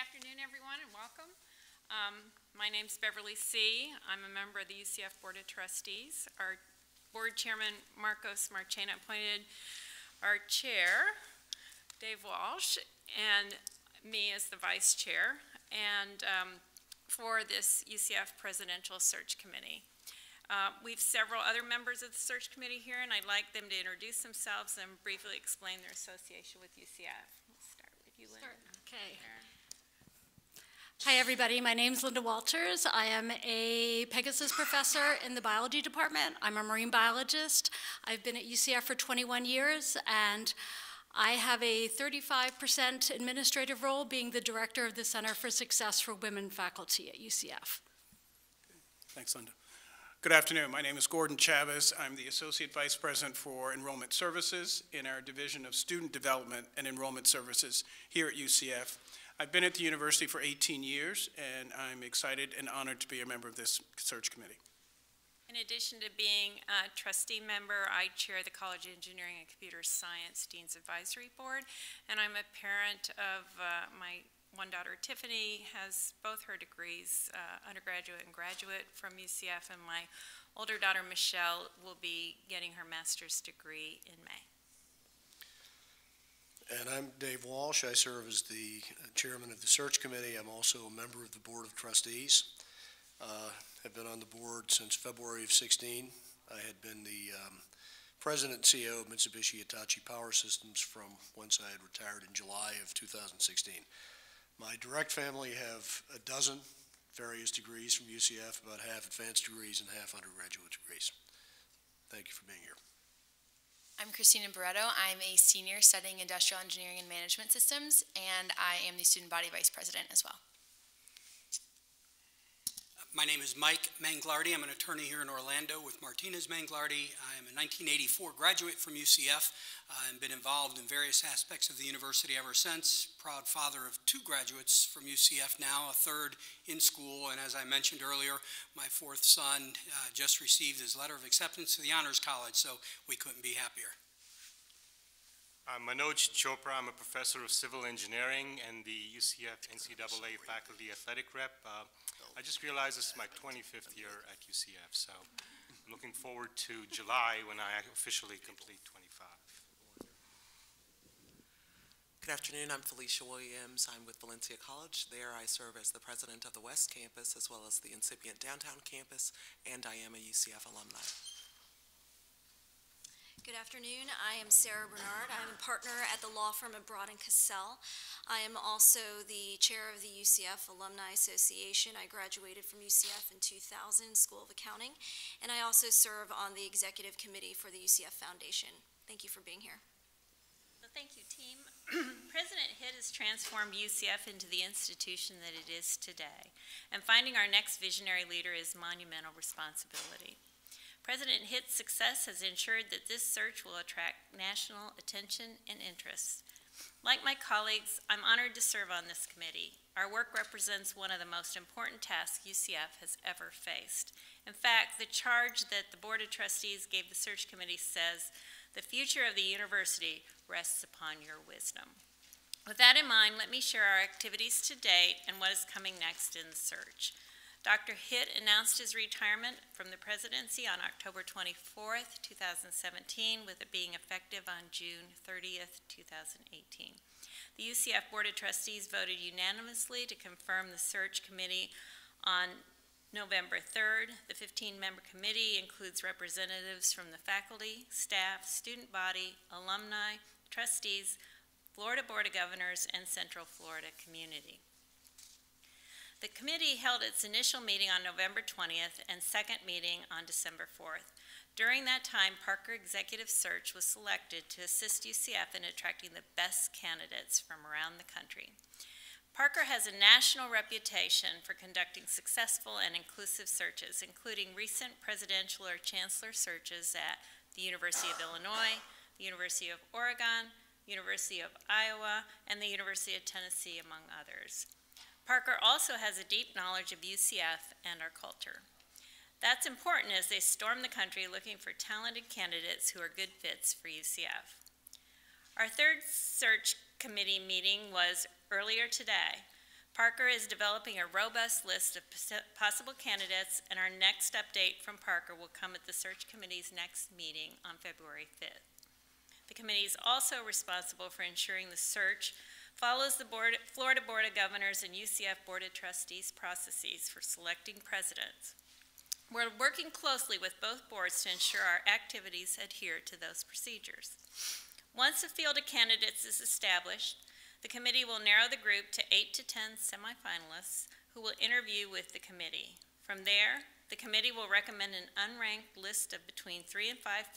afternoon, everyone, and welcome. My name's Beverly C. I'm a member of the UCF Board of Trustees. Our board chairman, Marcos Marchena, appointed our chair, Dave Walsh, and me as the vice chair, and for this UCF Presidential Search Committee. We have several other members of the search committee here, and I'd like them to introduce themselves and briefly explain their association with UCF. Let's start with you, Linda. Okay. Hi, everybody. My name is Linda Walters. I am a Pegasus professor in the biology department. I'm a marine biologist. I've been at UCF for 21 years, and I have a 35% administrative role, being the director of the Center for Success for Women faculty at UCF. Thanks, Linda. Good afternoon. My name is Gordon Chavez. I'm the Associate Vice President for Enrollment Services in our Division of Student Development and Enrollment Services here at UCF. I've been at the university for 18 years, and I'm excited and honored to be a member of this search committee. In addition to being a trustee member, I chair the College of Engineering and Computer Science Dean's Advisory Board, and I'm a parent of my one daughter, Tiffany, has both her degrees, undergraduate and graduate from UCF, and my older daughter, Michelle, will be getting her master's degree in May. And I'm Dave Walsh. I serve as the chairman of the search committee. I'm also a member of the board of trustees. Have been on the board since February of 16. I had been the president and CEO of Mitsubishi Hitachi Power Systems from once I had retired in July of 2016. My direct family have a dozen various degrees from UCF, about half advanced degrees and half undergraduate degrees. Thank you for being here. I'm Christina Barretto. I'm a senior studying industrial engineering and management systems, and I am the student body vice president as well. My name is Mike Manglardi. I'm an attorney here in Orlando with Martinez Manglardi. I am a 1984 graduate from UCF and been involved in various aspects of the university ever since. Proud father of 2 graduates from UCF now, a 3rd in school, and as I mentioned earlier, my 4th son just received his letter of acceptance to the Honors College, so we couldn't be happier. I'm Manoj Chopra. I'm a professor of civil engineering and the UCF NCAA faculty athletic rep. I just realized this is my 25th year at UCF, so I'm looking forward to July when I officially complete 25. Good afternoon. I'm Felicia Williams. I'm with Valencia College. There I serve as the president of the West Campus as well as the incipient downtown campus, and I am a UCF alumni. Good afternoon. I am Sarah Bernard. I'm a partner at the law firm of Broad & Cassell. I am also the chair of the UCF Alumni Association. I graduated from UCF in 2000, School of Accounting, and I also serve on the executive committee for the UCF Foundation. Thank you for being here. Well, thank you, team. President Hitt has transformed UCF into the institution that it is today, and finding our next visionary leader is monumental responsibility. President Hitt's success has ensured that this search will attract national attention and interest. Like my colleagues, I'm honored to serve on this committee. Our work represents one of the most important tasks UCF has ever faced. In fact, the charge that the Board of Trustees gave the search committee says, "The future of the university rests upon your wisdom." With that in mind, let me share our activities to date and what is coming next in the search. Dr. Hitt announced his retirement from the presidency on October 24th, 2017, with it being effective on June 30th, 2018. The UCF Board of Trustees voted unanimously to confirm the search committee on November 3rd. The 15-member committee includes representatives from the faculty, staff, student body, alumni, trustees, Florida Board of Governors, and Central Florida community. The committee held its initial meeting on November 20th and second meeting on December 4th. During that time, Parker Executive Search was selected to assist UCF in attracting the best candidates from around the country. Parker has a national reputation for conducting successful and inclusive searches, including recent presidential or chancellor searches at the University of Illinois, the University of Oregon, University of Iowa, and the University of Tennessee, among others. Parker also has a deep knowledge of UCF and our culture. That's important as they storm the country looking for talented candidates who are good fits for UCF. Our third search committee meeting was earlier today. Parker is developing a robust list of possible candidates, and our next update from Parker will come at the search committee's next meeting on February 5th. The committee is also responsible for ensuring the search follows the Florida Board of Governors and UCF Board of Trustees processes for selecting presidents. We're working closely with both boards to ensure our activities adhere to those procedures. Once a field of candidates is established, the committee will narrow the group to 8 to 10 semifinalists who will interview with the committee. From there, the committee will recommend an unranked list of between 3 and 5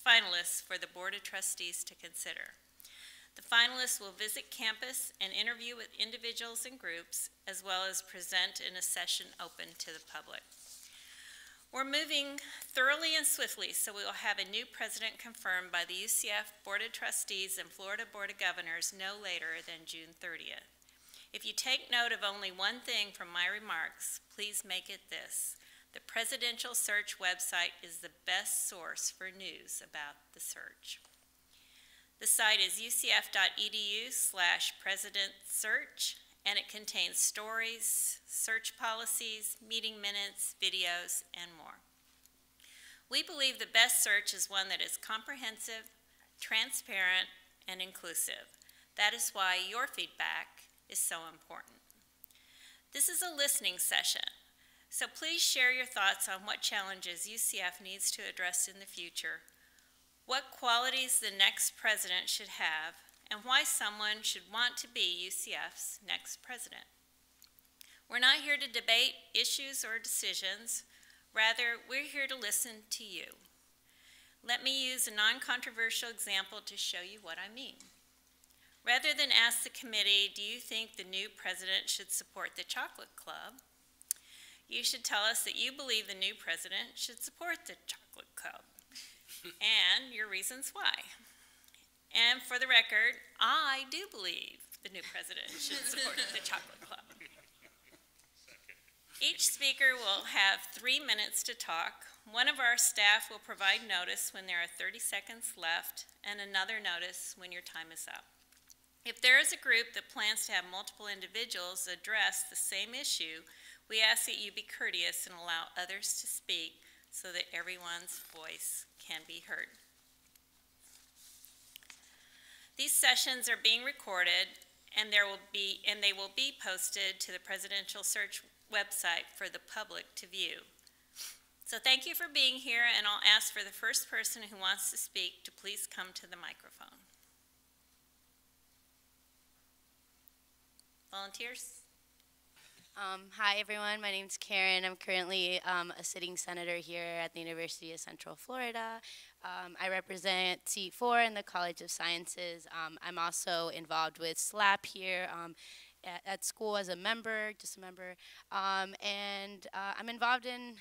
finalists for the Board of Trustees to consider. The finalists will visit campus and interview with individuals and groups, as well as present in a session open to the public. We're moving thoroughly and swiftly, so we will have a new president confirmed by the UCF Board of Trustees and Florida Board of Governors no later than June 30th. If you take note of only one thing from my remarks, please make it this: the presidential search website is the best source for news about the search. The site is ucf.edu/presidentsearch, and it contains stories, search policies, meeting minutes, videos, and more. We believe the best search is one that is comprehensive, transparent, and inclusive. That is why your feedback is so important. This is a listening session, so please share your thoughts on what challenges UCF needs to address in the future, what qualities the next president should have, and why someone should want to be UCF's next president. We're not here to debate issues or decisions. Rather, we're here to listen to you. Let me use a non-controversial example to show you what I mean. Rather than ask the committee, do you think the new president should support the chocolate club? You should tell us that you believe the new president should support the chocolate club and your reasons why. And for the record, I do believe the new president should support the chocolate club. Each speaker will have 3 minutes to talk. One of our staff will provide notice when there are 30 seconds left, and another notice when your time is up. If there is a group that plans to have multiple individuals address the same issue, we ask that you be courteous and allow others to speak so that everyone's voice can be heard. These sessions are being recorded, and they will be posted to the Presidential Search website for the public to view. So thank you for being here, and I'll ask for the first person who wants to speak to please come to the microphone. Volunteers? Hi everyone, my name's Karen. I'm currently a sitting senator here at the University of Central Florida. I represent Seat 4 in the College of Sciences. I'm also involved with SLAP here at school as a member, just a member. And I'm involved in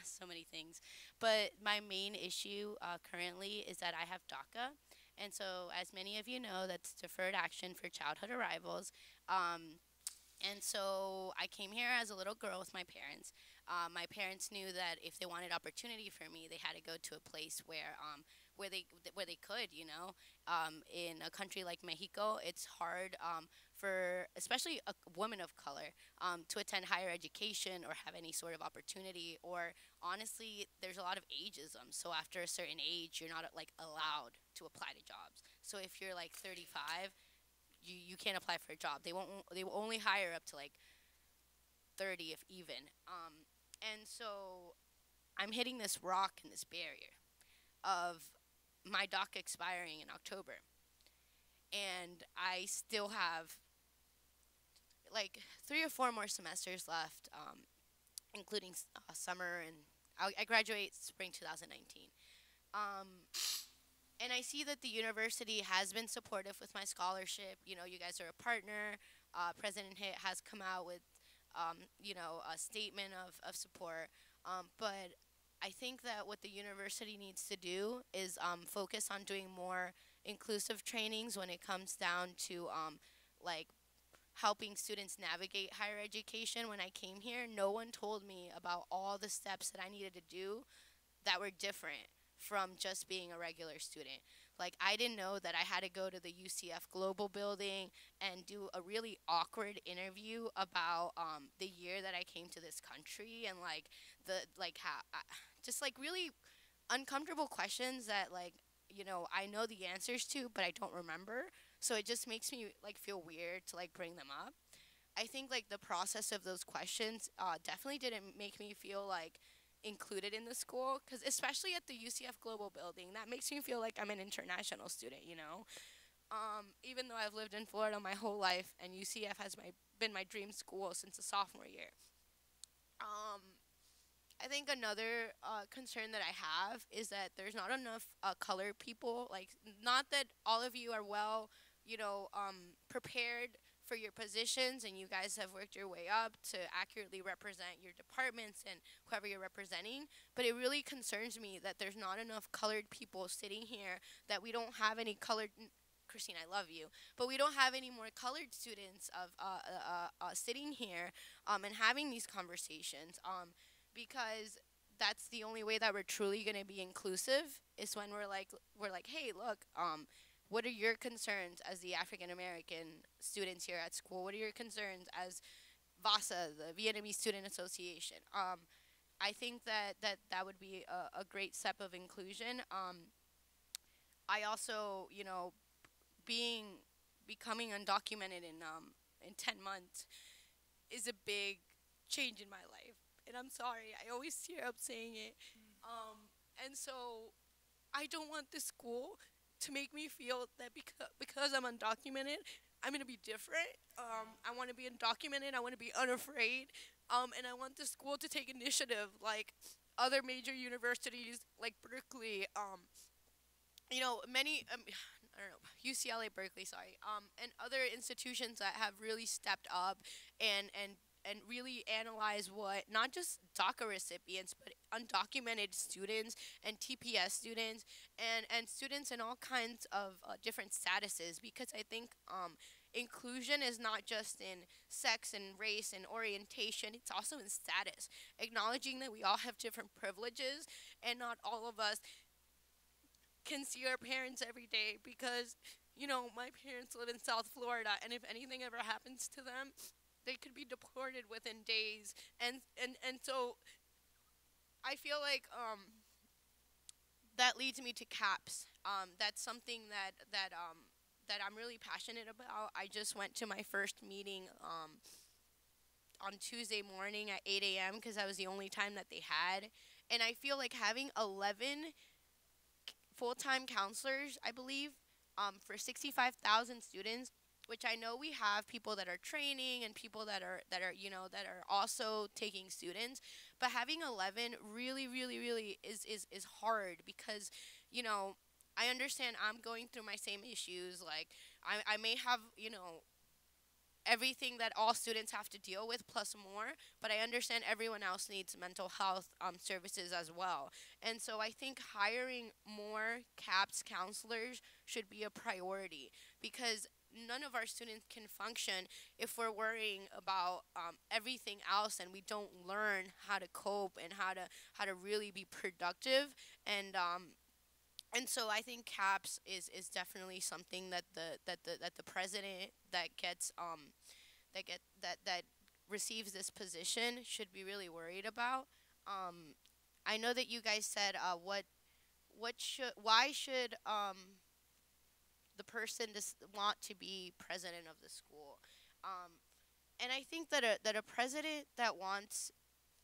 so many things. But my main issue currently is that I have DACA. And so as many of you know, that's Deferred Action for Childhood Arrivals. And so I came here as a little girl with my parents. My parents knew that if they wanted opportunity for me, they had to go to a place where they could, you know. In a country like Mexico, it's hard for especially a woman of color to attend higher education or have any sort of opportunity. Or honestly, there's a lot of ageism. So after a certain age, you're not like allowed to apply to jobs. So if you're like 35. You can't apply for a job. They will only hire up to like 30 if even. And so I'm hitting this rock and this barrier of my DACA expiring in October. And I still have like 3 or 4 more semesters left, including summer, and I graduate spring 2019. And I see that the university has been supportive with my scholarship. You know, you guys are a partner. President Hitt has come out with, you know, a statement of support. But I think that what the university needs to do is focus on doing more inclusive trainings when it comes down to, like, helping students navigate higher education. When I came here, no one told me about all the steps that I needed to do that were different from just being a regular student. Like, I didn't know that I had to go to the UCF Global building and do a really awkward interview about the year that I came to this country, and just like really uncomfortable questions that, like, you know, I know the answers to, but I don't remember. So it just makes me like feel weird to like bring them up. I think like the process of those questions definitely didn't make me feel like included in the school, because especially at the UCF Global building, that makes me feel like I'm an international student, you know. Even though I've lived in Florida my whole life, and UCF has been my dream school since the sophomore year. I think another concern that I have is that there's not enough colored people. Like, not that all of you are well, you know, prepared for your positions, and you guys have worked your way up to accurately represent your departments and whoever you're representing, but it really concerns me that there's not enough colored people sitting here, that we don't have any colored, Christine, I love you, but we don't have any more colored students of sitting here and having these conversations, because that's the only way that we're truly going to be inclusive, is when we're like, hey, look, what are your concerns as the African American students here at school? What are your concerns as VASA, the Vietnamese Student Association? I think that would be a great step of inclusion. I also, you know, becoming undocumented in 10 months is a big change in my life. And I'm sorry, I always tear up saying it. And so I don't want this school to make me feel that because I'm undocumented, I'm going to be different. I want to be undocumented. I want to be unafraid. And I want the school to take initiative like other major universities like Berkeley, you know, many, I don't know, UCLA, Berkeley, sorry, and other institutions that have really stepped up and really analyze what not just DACA recipients, but undocumented students and TPS students and students in all kinds of different statuses, because I think inclusion is not just in sex and race and orientation, it's also in status, acknowledging that we all have different privileges and not all of us can see our parents every day, because, you know, my parents live in South Florida, and if anything ever happens to them, they could be deported within days. And so I feel like that leads me to CAPS. That's something that I'm really passionate about. I just went to my first meeting on Tuesday morning at 8 a.m. because that was the only time that they had. And I feel like having 11 full-time counselors, I believe, for 65,000 students, which I know we have people that are training and people that are you know, that are also taking students, but having 11 really is hard, because, you know, I understand I'm going through my same issues. Like, I may have, you know, everything that all students have to deal with plus more, but I understand everyone else needs mental health services as well. And so I think hiring more CAPS counselors should be a priority, because none of our students can function if we're worrying about everything else and we don't learn how to cope and how to really be productive. And so I think CAPS is definitely something that the president that receives this position should be really worried about. I know that you guys said why should the person want to be president of the school, and I think that a president that wants,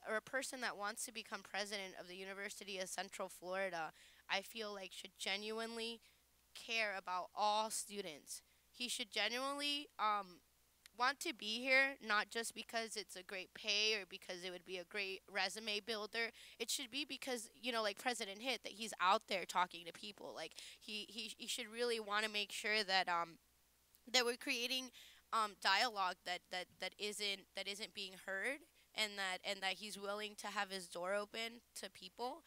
or a person that wants to become president of the University of Central Florida, I feel like should genuinely care about all students. He should genuinely want to be here, not just because it's a great pay or because it would be a great resume builder. It should be because, you know, like President Hitt, that he's out there talking to people. Like, he should really want to make sure that that we're creating dialogue that isn't being heard, and that he's willing to have his door open to people.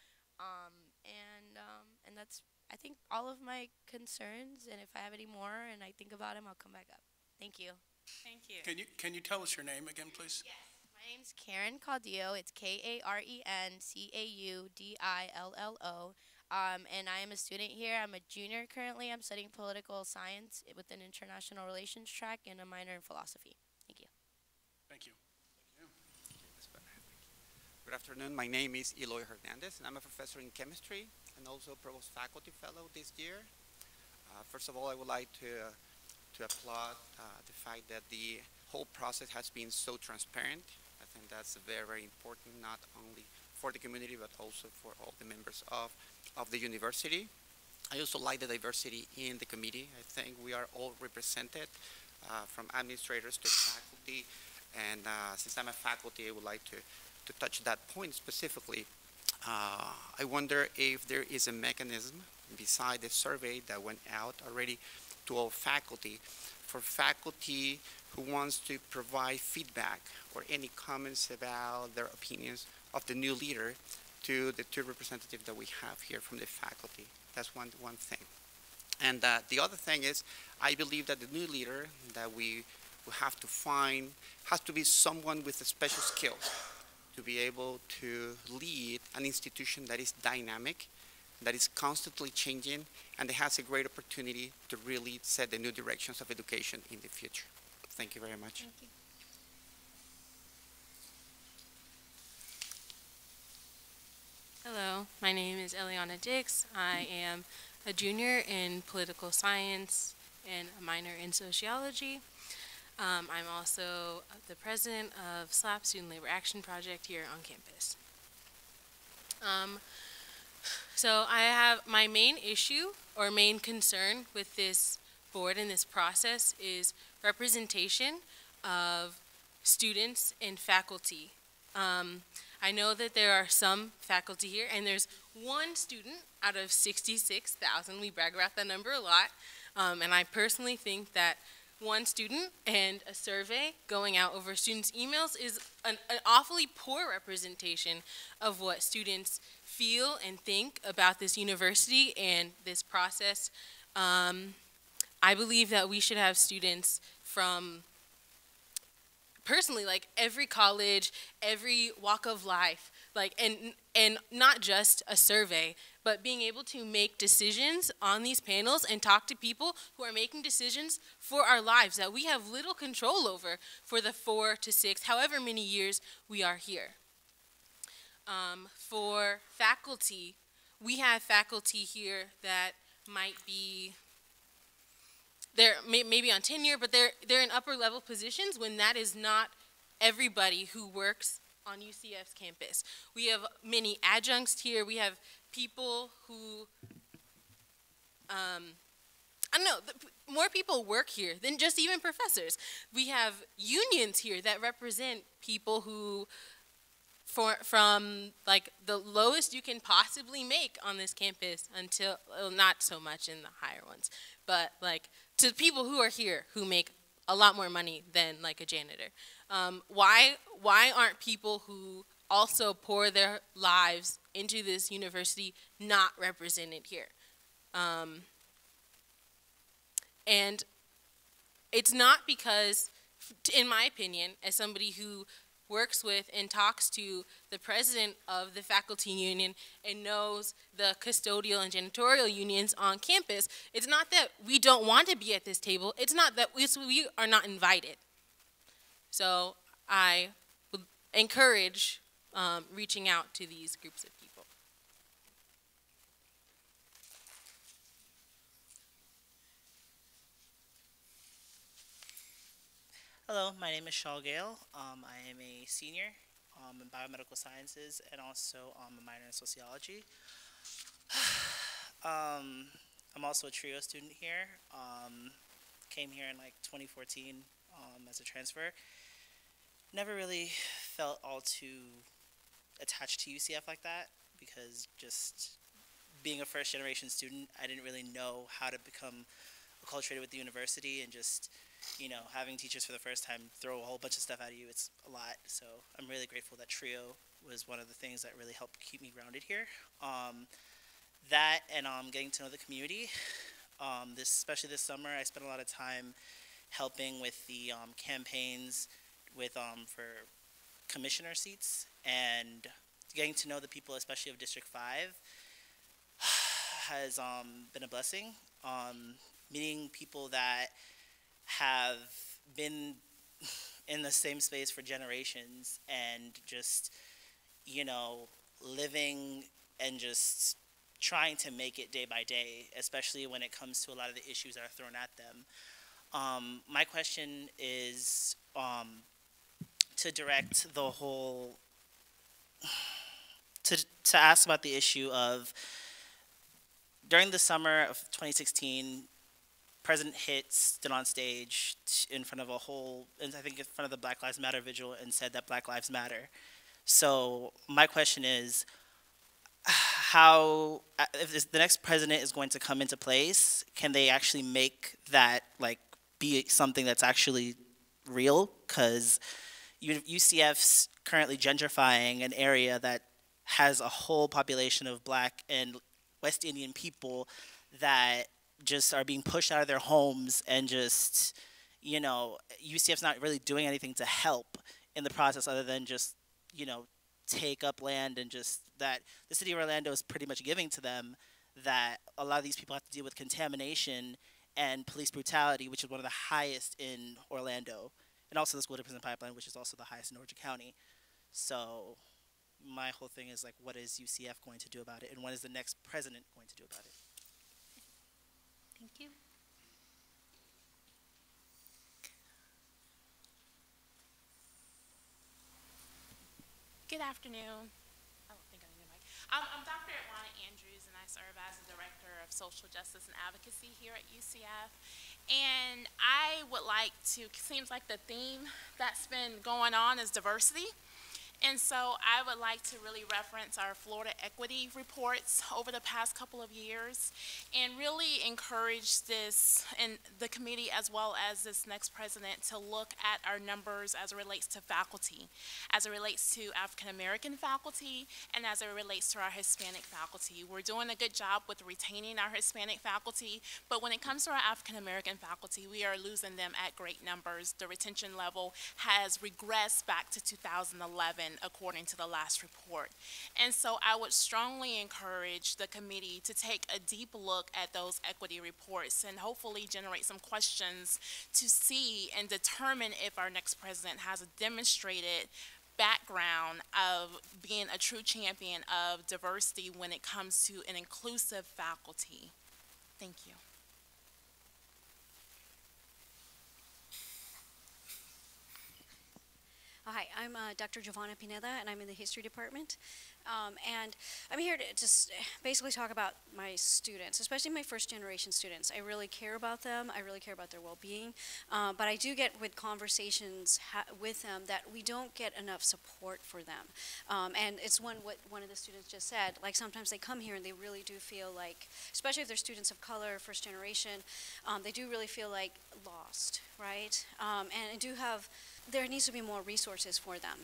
And that's, I think, all of my concerns. And if I have any more and I think about them, I'll come back up. Thank you. Thank you. Can you tell us your name again, please? Yes. My name's Karen Caudillo. It's Karencaudillo. and I am a student here. I'm a junior currently. I'm studying political science with an international relations track and a minor in philosophy. Thank you. Thank you. Good afternoon. My name is Eloy Hernandez, and I'm a professor in chemistry and also Provost Faculty Fellow this year. First of all, I would like to applaud the fact that the whole process has been so transparent. I think that's very, very important, not only for the community, but also for all the members of the university. I also like the diversity in the committee. I think we are all represented, from administrators to faculty, and since I'm a faculty, I would like to touch that point specifically. I wonder if there is a mechanism beside the survey that went out already to all faculty, for faculty who wants to provide feedback or any comments about their opinions of the new leader to the two representatives that we have here from the faculty. That's one thing. And the other thing is, I believe that the new leader that we will have to find has to be someone with special skills to be able to lead an institution that is dynamic, that is constantly changing, and that has a great opportunity to really set the new directions of education in the future. Thank you very much. Thank you. Hello, my name is Eliana Dix. I am a junior in political science and a minor in sociology. I'm also the president of SLAP, Student Labor Action Project, here on campus. So I have my main issue or main concern with this board and this process is representation of students and faculty. I know that there are some faculty here, and there's one student out of 66,000. We brag about that number a lot, and I personally think that one student and a survey going out over students' emails is an awfully poor representation of what students feel and think about this university and this process. I believe that we should have students from, personally, like every college, every walk of life, like, and not just a survey, but being able to make decisions on these panels and talk to people who are making decisions for our lives that we have little control over for the 4 to 6, however many years we are here. For faculty, we have faculty here that might be, they're maybe on tenure, but they're in upper level positions when that is not everybody who works on UCF's campus. We have many adjuncts here. We have people who, I don't know, more people work here than just even professors. We have unions here that represent people who, from like the lowest you can possibly make on this campus until, well, not so much in the higher ones, but like to people who are here who make a lot more money than like a janitor. Why aren't people who also pour their lives into this university not represented here? And it's not because, in my opinion, as somebody who works with and talks to the president of the faculty union and knows the custodial and janitorial unions on campus, it's not that we don't want to be at this table, it's not that we are not invited. So I would encourage reaching out to these groups of people. Hello, my name is Shaw Gale. I am a senior in biomedical sciences and also a minor in sociology. I'm also a TRIO student here. Came here in like 2014 as a transfer. Never really felt all too attached to UCF like that because just being a first generation student, I didn't really know how to become acculturated with the university, and just, you know, having teachers for the first time throw a whole bunch of stuff at you, it's a lot. So I'm really grateful that TRIO was one of the things that really helped keep me grounded here. That and getting to know the community. Especially this summer, I spent a lot of time helping with the campaigns with for commissioner seats and getting to know the people, especially of District 5. has been a blessing. Meeting people that have been in the same space for generations and just, you know, living and just trying to make it day by day, especially when it comes to a lot of the issues that are thrown at them. My question is to direct the whole, to ask about the issue of, during the summer of 2016, President Hitt stood on stage in front of a whole, and I think in front of the Black Lives Matter vigil, and said that Black Lives Matter. So my question is, how, if the next president is going to come into place, can they actually make that like be something that's actually real? Because UCF's currently gentrifying an area that has a whole population of Black and West Indian people that just are being pushed out of their homes, and just, you know, UCF's not really doing anything to help in the process other than just, you know, take up land, and just that the city of Orlando is pretty much giving to them, that a lot of these people have to deal with contamination and police brutality, which is one of the highest in Orlando, and also the school to prison pipeline, which is also the highest in Orange County. So my whole thing is like, what is UCF going to do about it, and what is the next president going to do about it? Thank you. Good afternoon. I don't think I need a mic. I'm Dr. Eliana Andrews, and I serve as the Director of Social Justice and Advocacy here at UCF. And I would like to, seems like the theme that's been going on is diversity. And so I would like to really reference our Florida equity reports over the past couple of years, and really encourage this and the committee as well as this next president to look at our numbers as it relates to faculty, as it relates to African American faculty, and as it relates to our Hispanic faculty. We're doing a good job with retaining our Hispanic faculty, but when it comes to our African American faculty, we are losing them at great numbers. The retention level has regressed back to 2011. According to the last report. And so I would strongly encourage the committee to take a deep look at those equity reports and hopefully generate some questions to see and determine if our next president has a demonstrated background of being a true champion of diversity when it comes to an inclusive faculty. Thank you. Hi, I'm Dr. Giovanna Piniella, and I'm in the history department. And I'm here to just basically talk about my students, especially my first generation students. I really care about them. I really care about their well-being. But I do get with conversations with them that we don't get enough support for them. And it's what one of the students just said. Like, sometimes they come here and they really do feel like, especially if they're students of color, first generation, they do really feel like lost, right? And I do have, there needs to be more resources for them.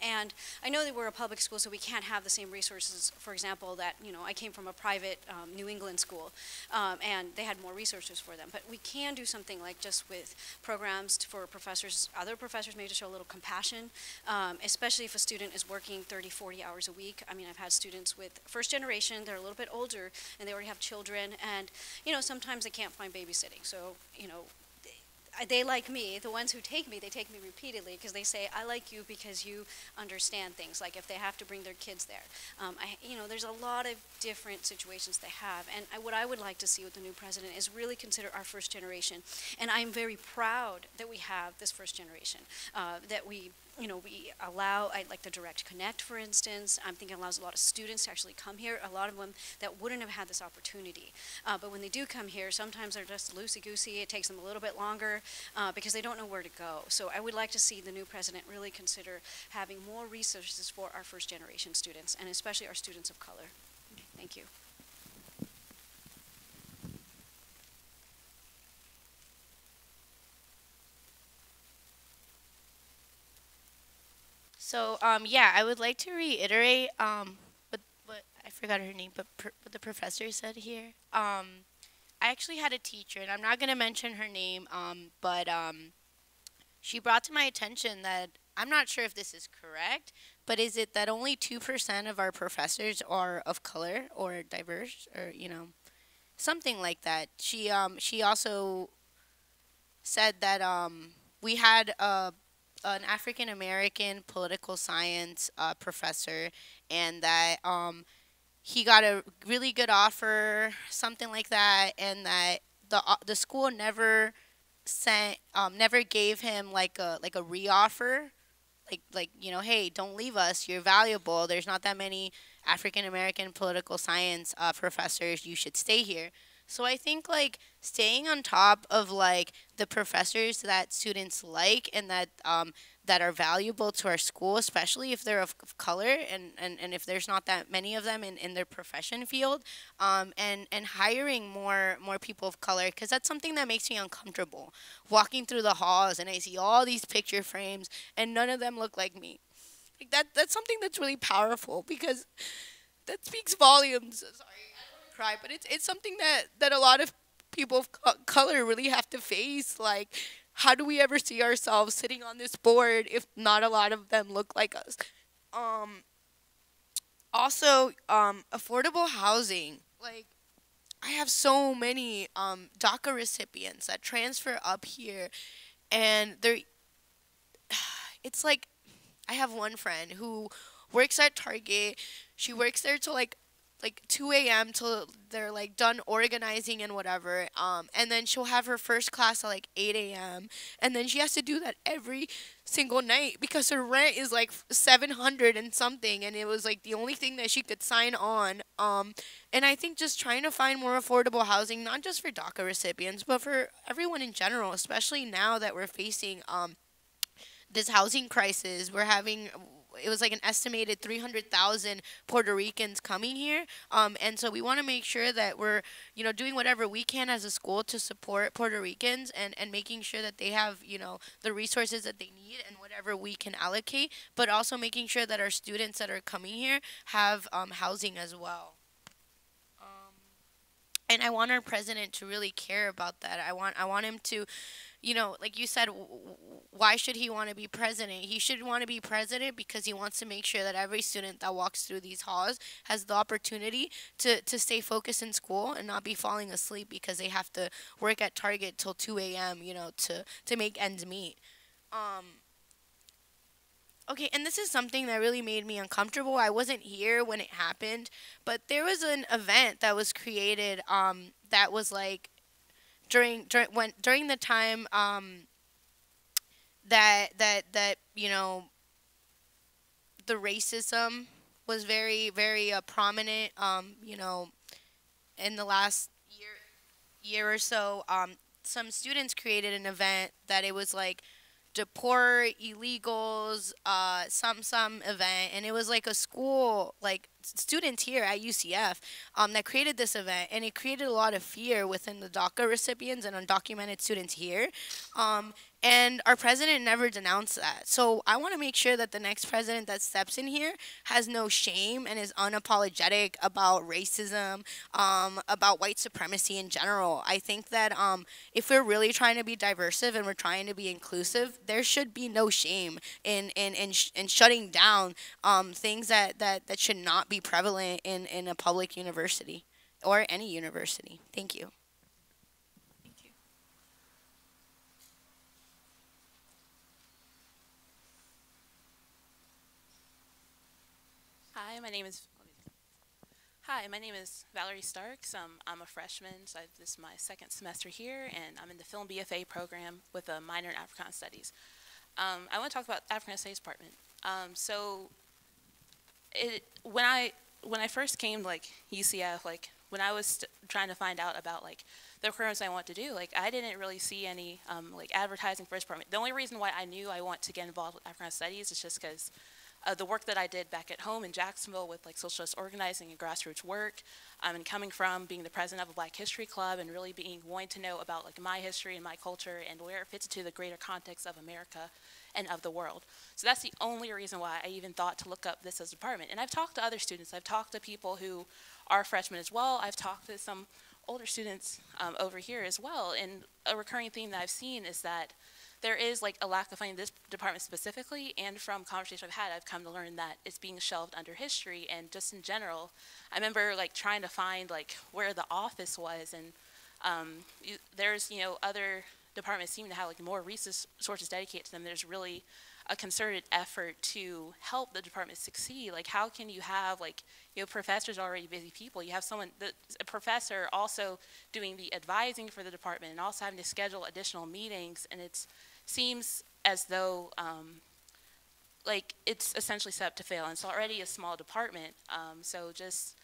And I know that we're a public school, so we can't have the same resources. For example, that, you know, I came from a private New England school, and they had more resources for them. But we can do something like just with programs for professors, other professors maybe to show a little compassion, especially if a student is working 30, 40 hours a week. I mean, I've had students with first generation, they're a little bit older, and they already have children, and, you know, sometimes they can't find babysitting. So, you know, they like me, the ones who take me, they take me repeatedly because they say, I like you because you understand things, like if they have to bring their kids there. You know, there's a lot of different situations they have, and what I would like to see with the new president is really consider our first generation. And I'm very proud that we have this first generation, that we, you know, we allow, like the Direct Connect, for instance. I'm thinking allows a lot of students to actually come here, a lot of them that wouldn't have had this opportunity. But when they do come here, sometimes they're just loosey-goosey. It takes them a little bit longer because they don't know where to go. So I would like to see the new president really consider having more resources for our first generation students, and especially our students of color. Thank you. So, yeah, I would like to reiterate what I forgot her name, but what the professor said here. I actually had a teacher, and I'm not going to mention her name, but she brought to my attention that I'm not sure if this is correct, but is it that only 2% of our professors are of color or diverse, or something like that? She also said that we had an African American political science professor, and that he got a really good offer, something like that, and that the school never gave him like a reoffer, like hey, don't leave us, you're valuable, there's not that many African American political science professors, you should stay here. So I think like staying on top of like the professors that students like, and that are valuable to our school, especially if they're of color, and if there's not that many of them in their profession field, and hiring more people of color, because that's something that makes me uncomfortable. Walking through the halls and I see all these picture frames and none of them look like me. Like that's something that's really powerful, because that speaks volumes. Sorry, I don't want to cry, but it's something that a lot of people of color really have to face. Like, how do we ever see ourselves sitting on this board if not a lot of them look like us? Also, affordable housing. Like, I have so many DACA recipients that transfer up here, and it's like, I have one friend who works at Target. She works there till like 2 a.m. till they're like done organizing and whatever. And then she'll have her first class at like 8 a.m. And then she has to do that every single night because her rent is like 700 and something. And it was like the only thing that she could sign on. And I think just trying to find more affordable housing, not just for DACA recipients, but for everyone in general, especially now that we're facing this housing crisis. It was like an estimated 300,000 Puerto Ricans coming here. And so we want to make sure that we're, doing whatever we can as a school to support Puerto Ricans, and making sure that they have, the resources that they need and whatever we can allocate, but also making sure that our students that are coming here have housing as well. And I want our president to really care about that. I want him to, like you said, why should he want to be president? He should want to be president because he wants to make sure that every student that walks through these halls has the opportunity to stay focused in school and not be falling asleep because they have to work at Target till 2 a.m., to make ends meet. Okay, and this is something that really made me uncomfortable. I wasn't here when it happened, but there was an event that was created that was like during the time that the racism was very, very prominent, in the last year or so. Some students created an event that it was like deport illegals, some event, and it was like a school, like students here at UCF that created this event, and it created a lot of fear within the DACA recipients and undocumented students here. And our president never denounced that. So I want to make sure that the next president that steps in here has no shame and is unapologetic about racism, about white supremacy in general. I think that if we're really trying to be diversive and we're trying to be inclusive, there should be no shame in shutting down things that should not be prevalent in a public university or any university. Thank you. Hi, my name is Valerie Starks. I'm a freshman, so this is my second semester here, and I'm in the Film BFA program with a minor in Africana Studies. I want to talk about Africana Studies department. When I first came to UCF, when I was trying to find out about the programs I want to do, I didn't really see any advertising for this department. The only reason why I knew I want to get involved with Africana Studies is just because the work that I did back at home in Jacksonville with social justice organizing and grassroots work, and coming from being the president of a Black History Club and really wanting to know about my history and my culture and where it fits into the greater context of America and of the world. So that's the only reason why I even thought to look up this as a department. And I've talked to other students. I've talked to people who are freshmen as well. I've talked to some older students over here as well. And a recurring theme that I've seen is that there is like a lack of funding in this department specifically, and from conversations I've had, I've come to learn that it's being shelved under history, and just in general, I remember like trying to find like where the office was, and there's, you know, other departments seem to have like more resources dedicated to them. There's really a concerted effort to help the department succeed. Like, how can you have, like, you know, professors are already busy people. You have someone, a professor also doing the advising for the department and also having to schedule additional meetings, and it seems as though like it's essentially set up to fail, and it's already a small department. So just,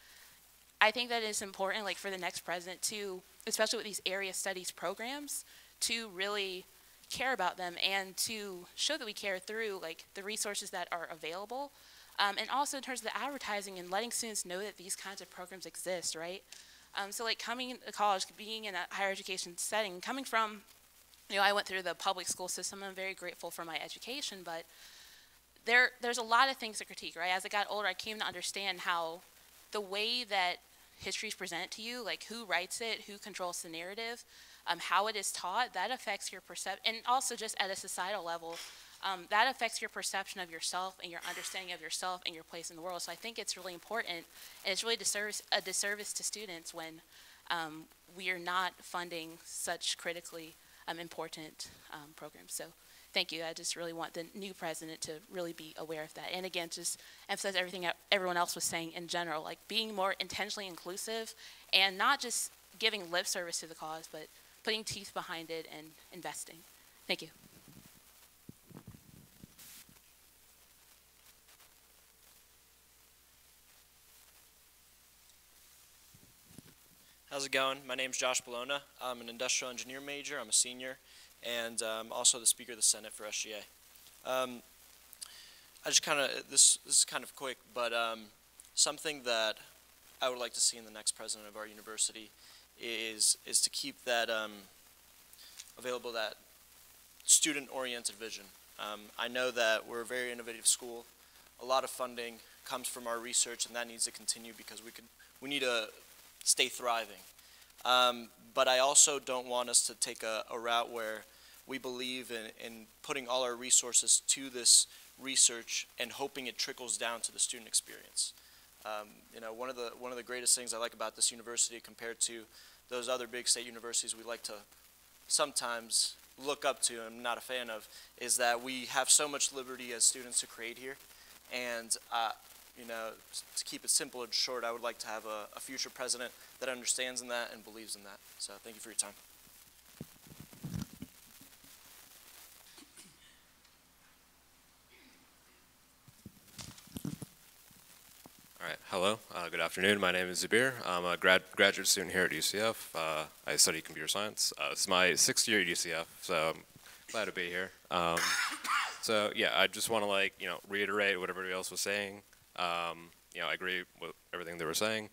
I think that it's important, like, for the next president to, especially with these area studies programs, to really care about them and to show that we care through like the resources that are available, and also in terms of the advertising and letting students know that these kinds of programs exist, right? So like coming to college, being in a higher education setting, coming from, you know, I went through the public school system. I'm very grateful for my education, but there's a lot of things to critique, right? As I got older, I came to understand how the way that history is presented to you, like who writes it, who controls the narrative, how it is taught, that affects your perception, and also just at a societal level, that affects your perception of yourself and your understanding of yourself and your place in the world. So I think it's really important, and it's really a disservice to students when we are not funding such critically important programs. So thank you. I just really want the new president to really be aware of that. And again, just emphasize everything everyone else was saying in general, like being more intentionally inclusive and not just giving lip service to the cause, but putting teeth behind it and investing. Thank you. How's it going? My name's Josh Bologna. I'm an industrial engineer major. I'm a senior, and I'm also the Speaker of the Senate for SGA. I just kind of, this is kind of quick, but something that I would like to see in the next president of our university is to keep that available, that student-oriented vision. I know that we're a very innovative school. A lot of funding comes from our research, and that needs to continue because we need to stay thriving. But I also don't want us to take a route where we believe in putting all our resources to this research and hoping it trickles down to the student experience. You know, one of the greatest things I like about this university compared to those other big state universities we like to sometimes look up to and I'm not a fan of, is that we have so much liberty as students to create here. And you know, to keep it simple and short, I would like to have a future president that understands in that and believes in that. So thank you for your time. All right, hello, good afternoon. My name is Zabir. I'm a graduate student here at UCF. I study computer science. This is my 6th year at UCF, so I'm glad to be here. So yeah, I just want to reiterate what everybody else was saying. You know, I agree with everything they were saying.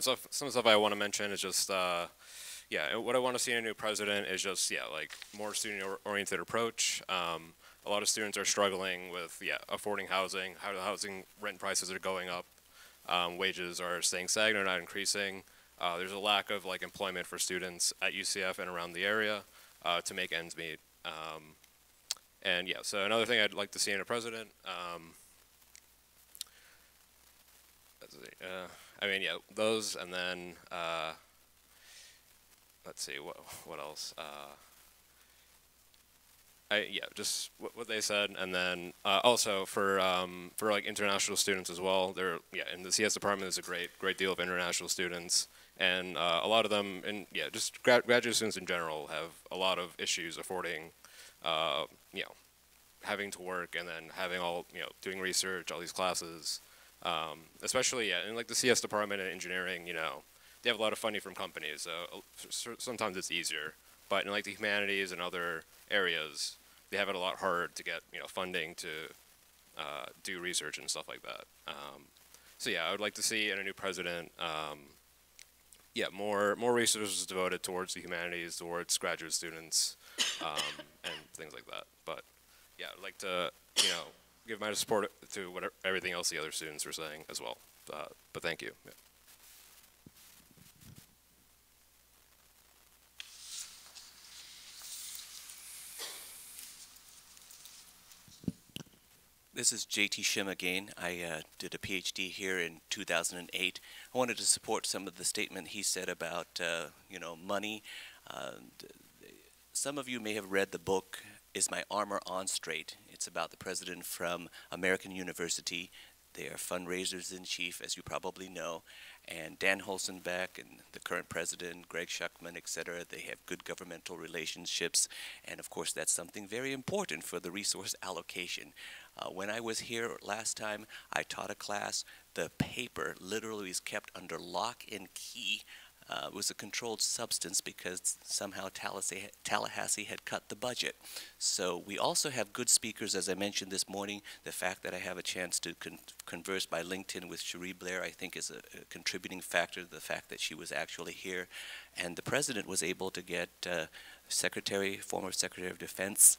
So some stuff I want to mention is just, yeah, what I want to see in a new president is just, yeah, like more student-oriented approach. A lot of students are struggling with, yeah, affording housing, how the housing rent prices are going up. Wages are staying stagnant, not increasing. There's a lack of employment for students at UCF and around the area to make ends meet. And yeah, so another thing I'd like to see in a president, I mean, yeah, those, and then let's see, what else? Yeah, just what they said, and then also for international students as well. Yeah, in the CS department, there's a great deal of international students, and a lot of them, and yeah, just graduate students in general have a lot of issues affording, you know, having to work and then having doing research, all these classes, especially yeah, in the CS department and engineering, you know, they have a lot of funding from companies, so sometimes it's easier, but in the humanities and other areas, they have it a lot harder to get funding to do research and stuff like that. So yeah, I would like to see in a new president, yeah, more resources devoted towards the humanities, towards graduate students, and things like that. But yeah, I'd like to give my support to everything else the other students were saying as well. But thank you. Yeah. This is JT Shim again. I did a PhD here in 2008. I wanted to support some of the statement he said about, money. Some of you may have read the book, Is My Armor On Straight? It's about the president from American University. They are fundraisers in chief, as you probably know. And Dan Holzenbeck and the current president, Greg Schuckman, et cetera, they have good governmental relationships. And of course, that's something very important for the resource allocation. When I was here last time, I taught a class. The paper literally is kept under lock and key. It was a controlled substance because somehow Tallahassee had cut the budget. So we also have good speakers, as I mentioned this morning. The fact that I have a chance to converse by LinkedIn with Cherie Blair, I think, is a contributing factor to the fact that she was actually here. And the president was able to get former Secretary of Defense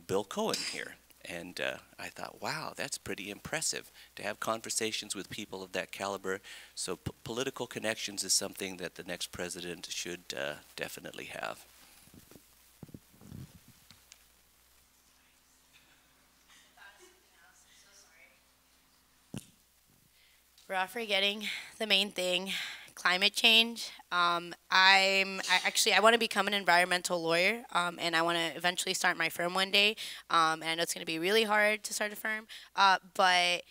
Bill Cohen here. And I thought, wow, that's pretty impressive to have conversations with people of that caliber. So political connections is something that the next president should definitely have. We're all forgetting the main thing, climate change. I want to become an environmental lawyer, and I want to eventually start my firm one day. And I know it's going to be really hard to start a firm, but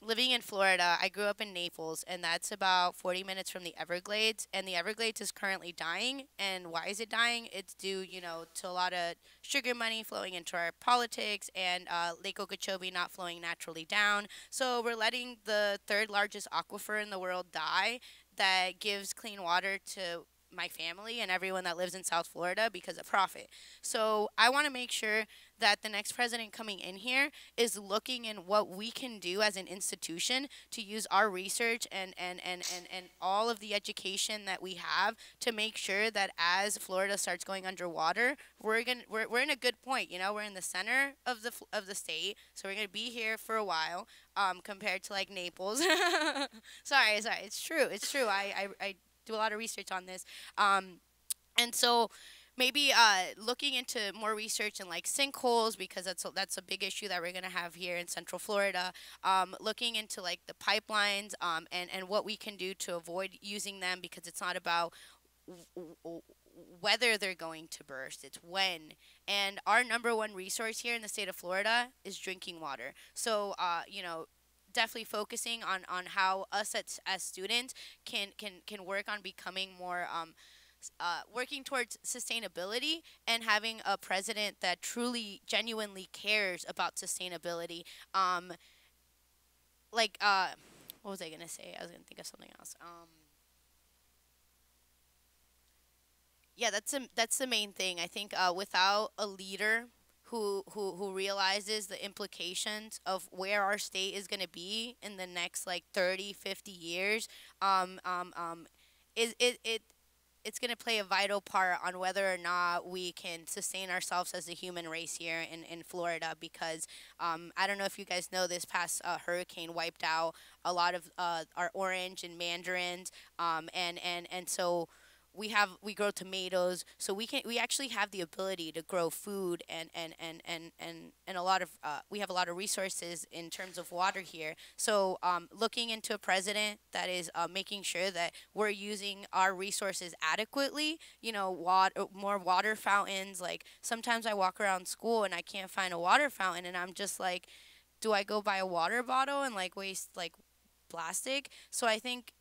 living in Florida, I grew up in Naples, and that's about 40 minutes from the Everglades, and the Everglades is currently dying. And why is it dying? It's due, to a lot of sugar money flowing into our politics, and Lake Okeechobee not flowing naturally down. So we're letting the third largest aquifer in the world die that gives clean water to my family and everyone that lives in South Florida because of profit. So I want to make sure that the next president coming in here is looking in what we can do as an institution to use our research and all of the education that we have to make sure that as Florida starts going underwater, we're in a good point. We're in the center of the state, so we're gonna be here for a while compared to like Naples. sorry, it's true. I do a lot of research on this, and so maybe looking into more research in like sinkholes, because that's a big issue that we're gonna have here in Central Florida. Looking into like the pipelines and what we can do to avoid using them, because it's not about whether they're going to burst, it's when. And our number one resource here in the state of Florida is drinking water. So definitely focusing on how us as students can work on becoming more working towards sustainability and having a president that truly genuinely cares about sustainability. What was I gonna say? I was gonna think of something else. Yeah, that's the main thing. I think without a leader who realizes the implications of where our state is going to be in the next like 30, 50 years, it's going to play a vital part on whether or not we can sustain ourselves as a human race here in Florida, because I don't know if you guys know, this past hurricane wiped out a lot of our orange and mandarins, and so we grow tomatoes, so we actually have the ability to grow food and a lot of we have a lot of resources in terms of water here. So looking into a president that is making sure that we're using our resources adequately, more water fountains. Like sometimes I walk around school and I can't find a water fountain, and I'm just like, do I go buy a water bottle and like waste like plastic? So I think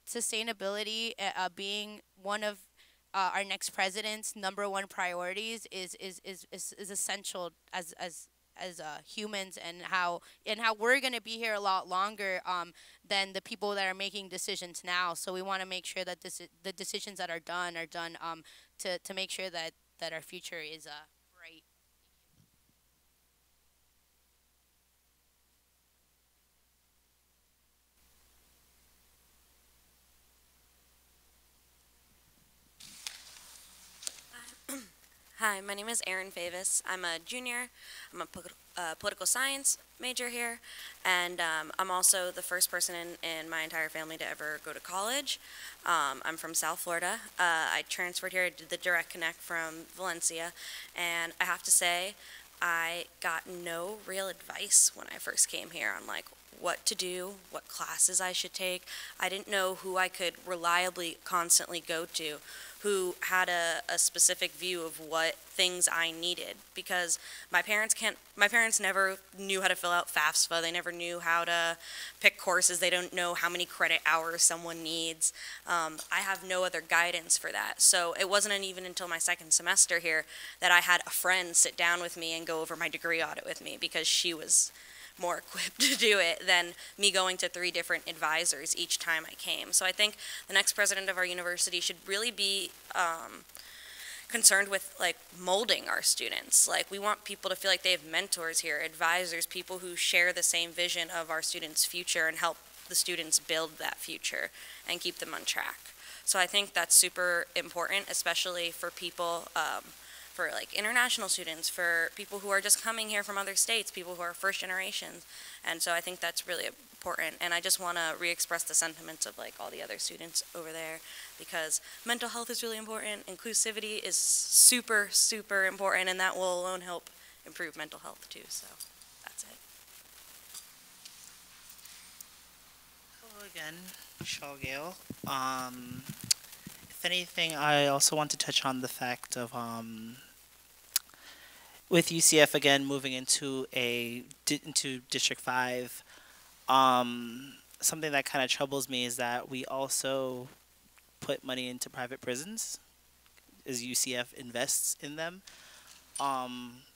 sustainability being one of our next president's number one priorities is essential as humans, and how we're going to be here a lot longer than the people that are making decisions now. So we want to make sure that the decisions that are done to make sure that our future is bright. Hi, my name is Erin Favis. I'm a junior. I'm a political science major here, and I'm also the first person in my entire family to ever go to college. I'm from South Florida. I transferred here, I did the direct connect from Valencia, and I have to say, I got no real advice when I first came here on like what to do, what classes I should take. I didn't know who I could reliably constantly go to, who had a specific view of what things I needed, because my parents never knew how to fill out FAFSA. They never knew how to pick courses. They don't know how many credit hours someone needs. I have no other guidance for that. So it wasn't even until my second semester here that I had a friend sit down with me and go over my degree audit with me, because she was more equipped to do it than me going to 3 different advisors each time I came. So I think the next president of our university should really be concerned with like molding our students. Like, we want people to feel like they have mentors here, advisors, people who share the same vision of our students' future and help the students build that future and keep them on track. So I think that's super important, especially for people, for like international students, for people who are just coming here from other states, people who are first generations. And so I think that's really important. And I just want to re-express the sentiments of like all the other students over there, because mental health is really important. Inclusivity is super, super important, and that will alone help improve mental health too. So that's it. Hello again, Shaw Gale. If anything, I also want to touch on the fact of with UCF again moving into District 5, something that kind of troubles me is that we also put money into private prisons, as UCF invests in them.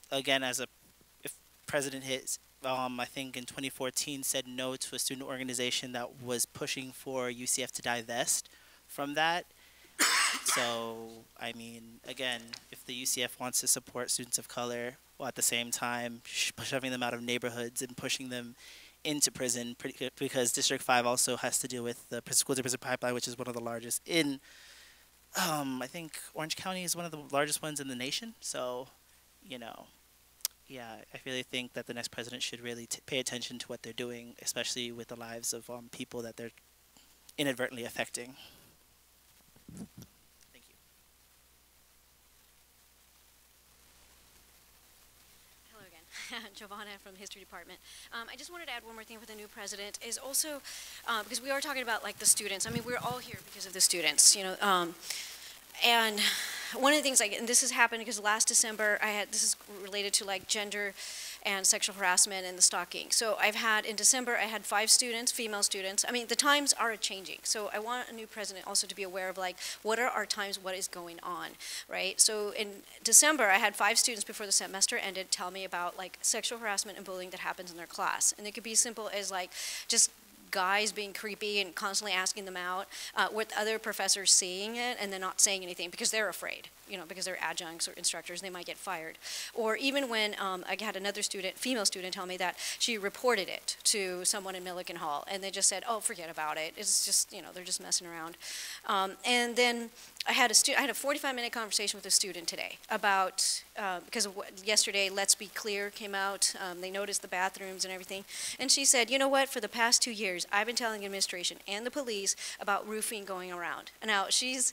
Again, if President Hitt, I think in 2014 said no to a student organization that was pushing for UCF to divest from that. So, I mean, again, if the UCF wants to support students of color, while at the same time shoving them out of neighborhoods and pushing them into prison, because District 5 also has to deal with the school-to-prison pipeline, which is one of the largest in, I think Orange County is one of the largest ones in the nation. So, you know, yeah, I really think that the next president should really pay attention to what they're doing, especially with the lives of people that they're inadvertently affecting. Thank you. Hello again. Giovanna from the History Department. I just wanted to add one more thing for the new president, is also, because we are talking about like the students. I mean, we're all here because of the students, you know, and one of the things, and this has happened because last December this is related to like gender and sexual harassment and the stalking. So in December, I had 5 students, female students. I mean, the times are changing. So I want a new president also to be aware of like, what are our times, what is going on, right? So in December, I had 5 students before the semester ended tell me about like sexual harassment and bullying that happens in their class. And it could be as simple as like, just guys being creepy and constantly asking them out, with other professors seeing it and then not saying anything because they're afraid, you know, because they're adjuncts or instructors, they might get fired. Or even when I had another student, female student, tell me that she reported it to someone in Milliken Hall, and they just said, oh, forget about it. It's just, you know, they're just messing around. And then I had a 45-minute conversation with a student today about, because yesterday Let's Be Clear came out, they noticed the bathrooms and everything, and she said, you know what, for the past 2 years, I've been telling the administration and the police about roofing going around. Now, she's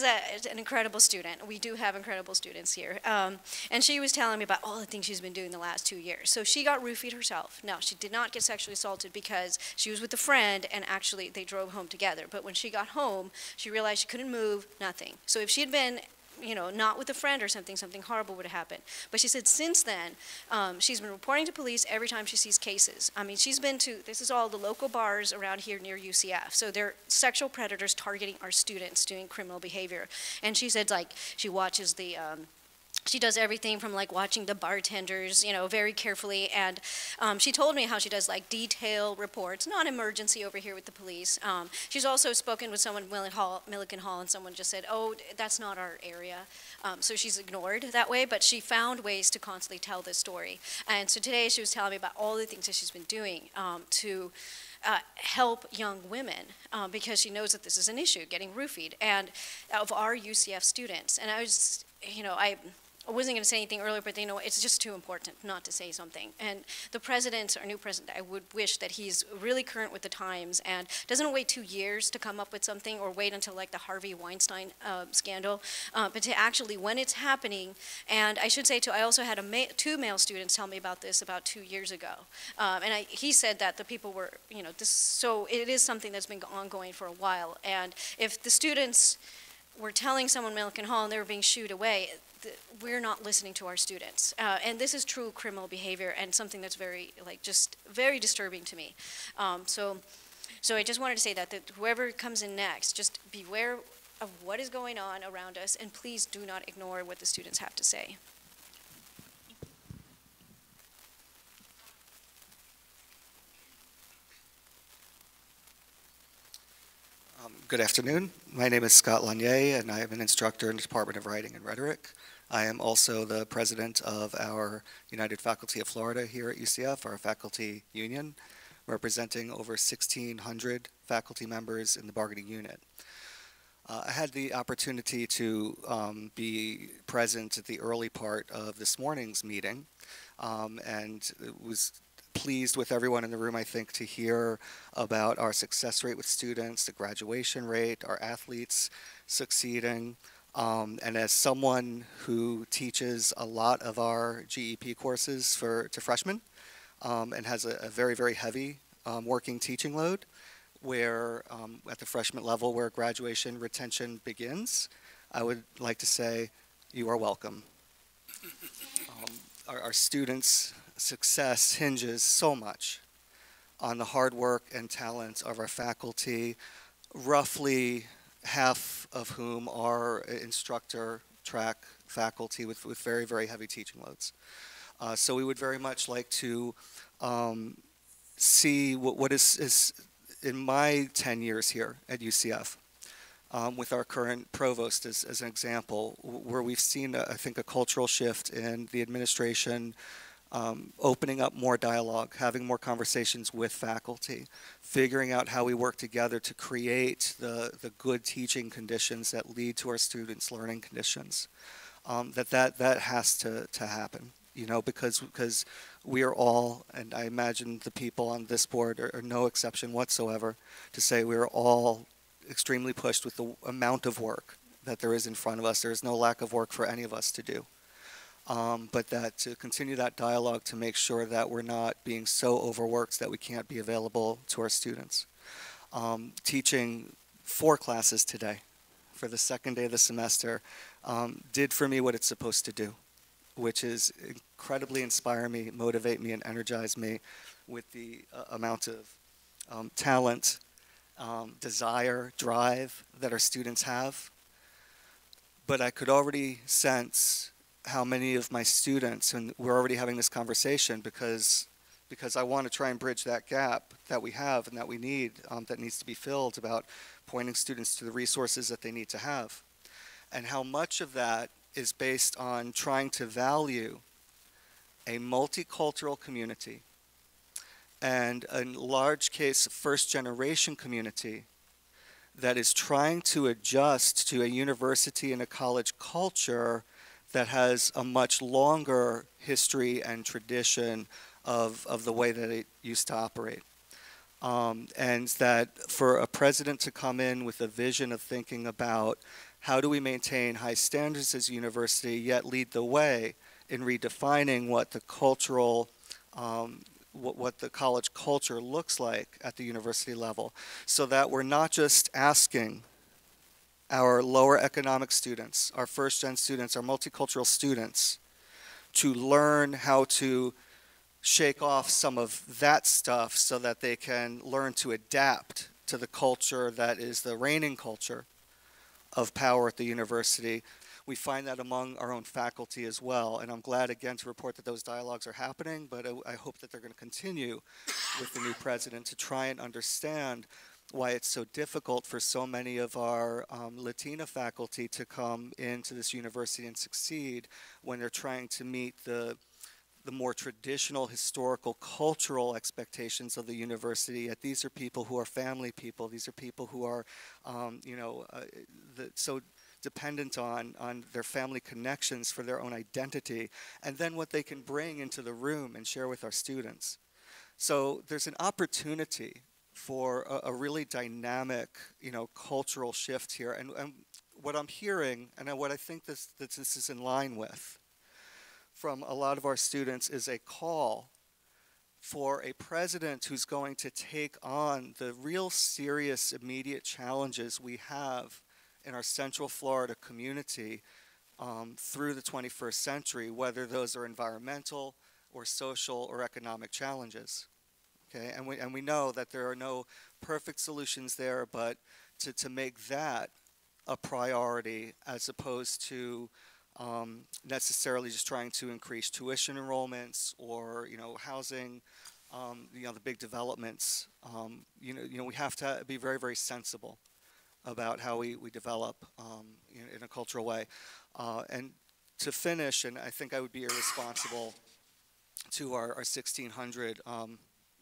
an incredible student. We do have incredible students here. And she was telling me about all the things she's been doing the last 2 years. So she got roofied herself. Now, she did not get sexually assaulted because she was with a friend and actually they drove home together. But when she got home, she realized she couldn't move, nothing. So if she had been, you know, not with a friend or something horrible would have happened. But she said since then, she's been reporting to police every time she sees cases. I mean, she's been to, this is all the local bars around here near UCF. So they're sexual predators targeting our students doing criminal behavior. And she said, like, she watches the, she does everything from like watching the bartenders, you know, very carefully. And she told me how she does like detailed reports, not emergency over here with the police. She's also spoken with someone in Milliken Hall, and someone just said, oh, that's not our area. So she's ignored that way, but she found ways to constantly tell this story. And so today she was telling me about all the things that she's been doing to help young women, because she knows that this is an issue, getting roofied, and of our UCF students. And I was, you know, I wasn't going to say anything earlier, but it's just too important not to say something. And the president, our new president, I would wish that he's really current with the times and doesn't wait 2 years to come up with something or wait until like the Harvey Weinstein scandal, but to actually, when it's happening, and I should say too, I also had two male students tell me about this about 2 years ago. And he said that the people were, so it is something that's been ongoing for a while. And if the students were telling someone Milliken Hall and they were being shooed away, we're not listening to our students. And this is true criminal behavior and something that's very, just very disturbing to me. So I just wanted to say that whoever comes in next, just beware of what is going on around us, and please do not ignore what the students have to say. Good afternoon. My name is Scott Lanier, and I am an instructor in the Department of Writing and Rhetoric. I am also the president of our United Faculty of Florida here at UCF, our faculty union, representing over 1,600 faculty members in the bargaining unit. I had the opportunity to be present at the early part of this morning's meeting, and was pleased with everyone in the room, I think, to hear about our success rate with students, the graduation rate, our athletes succeeding. And as someone who teaches a lot of our GEP courses to freshmen and has a very, very heavy working teaching load, where at the freshman level where graduation retention begins, I would like to say you are welcome. Our students' success hinges so much on the hard work and talent of our faculty, roughly half of whom are instructor track faculty with very, very heavy teaching loads. So we would very much like to see what is in my 10 years here at UCF, with our current provost as an example, where we've seen, I think, a cultural shift in the administration, opening up more dialogue, having more conversations with faculty, figuring out how we work together to create the good teaching conditions that lead to our students' learning conditions. That has to happen, because we are all, and I imagine the people on this board are no exception whatsoever, to say we are all extremely pushed with the amount of work that there is in front of us. There is no lack of work for any of us to do. But that to continue that dialogue to make sure that we're not being so overworked that we can't be available to our students. Teaching 4 classes today for the second day of the semester did for me what it's supposed to do, which is incredibly inspire me, motivate me, and energize me with the amount of talent, desire, drive that our students have. But I could already sense how many of my students, and we're already having this conversation because I want to try and bridge that gap that we have and that we need, that needs to be filled, about pointing students to the resources that they need to have. And how much of that is based on trying to value a multicultural community and a large case first-generation community that is trying to adjust to a university and a college culture that has a much longer history and tradition of the way that it used to operate. And that for a president to come in with a vision of thinking about how do we maintain high standards as a university, yet lead the way in redefining what the cultural, what the college culture looks like at the university level, so that we're not just asking our lower economic students, our first-gen students, our multicultural students, to learn how to shake off some of that stuff so that they can learn to adapt to the culture that is the reigning culture of power at the university. We find that among our own faculty as well, and I'm glad again to report that those dialogues are happening, but I hope that they're going to continue with the new president to try and understand why it's so difficult for so many of our Latina faculty to come into this university and succeed when they're trying to meet the more traditional historical cultural expectations of the university. Yet these are people who are family people. These are people who are, so dependent on their family connections for their own identity, and then what they can bring into the room and share with our students. So there's an opportunity for a really dynamic, cultural shift here. And what I'm hearing, and what I think this is in line with from a lot of our students, is a call for a president who's going to take on the real serious immediate challenges we have in our Central Florida community through the 21st century, whether those are environmental or social or economic challenges. Okay, and we know that there are no perfect solutions there, but to make that a priority as opposed to necessarily just trying to increase tuition enrollments or housing, the big developments. We have to be very, very sensible about how we develop in a cultural way. And to finish, and I think I would be irresponsible to our 1,600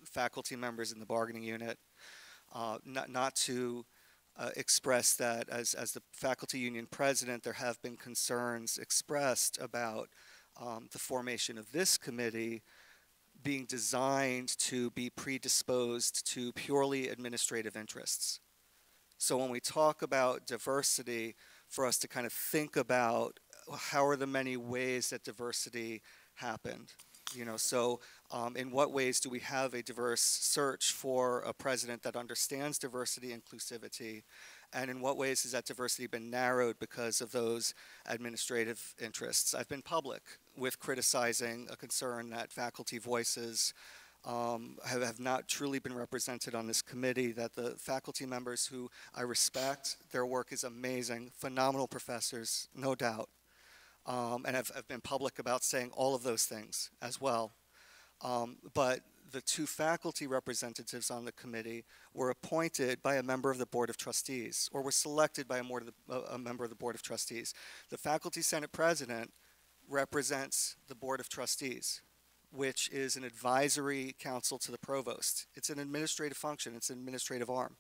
faculty members in the bargaining unit, not to express that as the faculty union president, there have been concerns expressed about the formation of this committee being designed to be predisposed to purely administrative interests. So when we talk about diversity, for us to kind of think about how are the many ways that diversity happened. So in what ways do we have a diverse search for a president that understands diversity, inclusivity, and in what ways has that diversity been narrowed because of those administrative interests? I've been public with criticizing a concern that faculty voices have not truly been represented on this committee, that the faculty members who I respect, their work is amazing, phenomenal professors, no doubt. And I've been public about saying all of those things as well. But the two faculty representatives on the committee were appointed by a member of the Board of Trustees, or were selected by a member of the Board of Trustees. The Faculty Senate President represents the Board of Trustees, which is an advisory council to the provost. It's an administrative function, it's an administrative arm.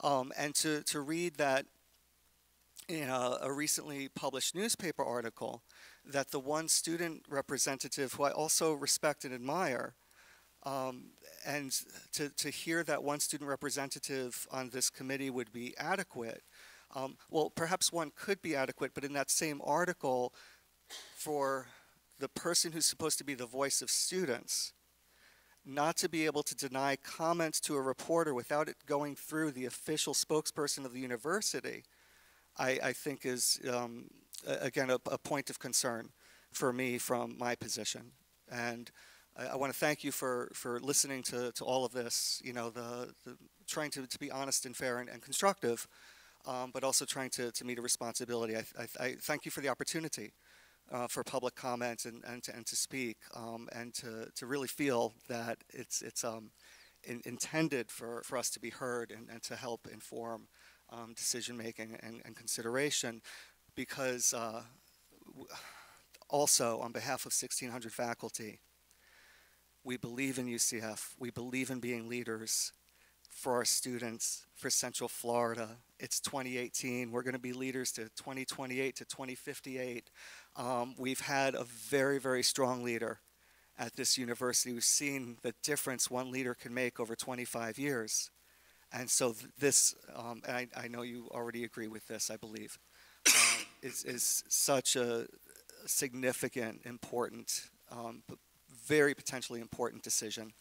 And to read that in a recently published newspaper article, that the one student representative who I also respect and admire, and to hear that one student representative on this committee would be adequate, well, perhaps one could be adequate, but in that same article, for the person who's supposed to be the voice of students, not to be able to deny comment to a reporter without it going through the official spokesperson of the university, I think is, again, a point of concern for me from my position. And I want to thank you for listening to all of this, trying to be honest and fair and constructive, but also trying to meet a responsibility. I thank you for the opportunity for public comment and to speak, and to really feel that it's intended for us to be heard and to help inform decision-making and consideration, because also on behalf of 1,600 faculty, we believe in UCF, we believe in being leaders for our students, for Central Florida. It's 2018, we're going to be leaders to 2028 to 2058. We've had a very, very strong leader at this university. We've seen the difference one leader can make over 25 years. And so this, and I know you already agree with this, I believe, is such a significant, important, very potentially important decision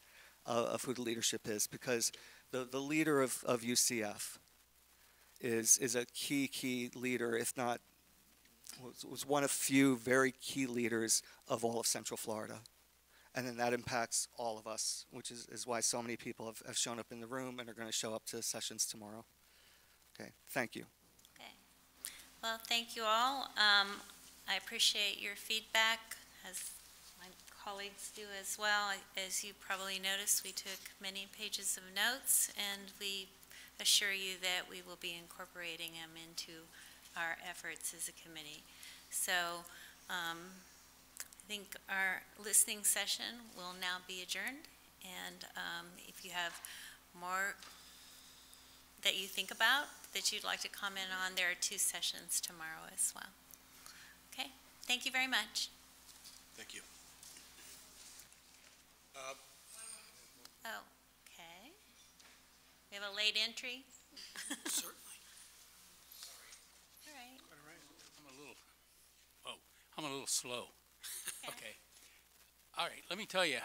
of who the leadership is, because the leader of UCF is a key leader, if not, was one of few very key leaders of all of Central Florida. And then that impacts all of us, which is why so many people have shown up in the room and are going to show up to sessions tomorrow. Okay, thank you. Okay. Well, thank you all. I appreciate your feedback, as my colleagues do as well. As you probably noticed, we took many pages of notes, and we assure you that we will be incorporating them into our efforts as a committee. So I think our listening session will now be adjourned, and if you have more that you think about, that you'd like to comment on, there are 2 sessions tomorrow as well. Okay, thank you very much. Thank you. Okay. We have a late entry. Certainly. All right. I'm a little slow. Okay. All right, let me tell you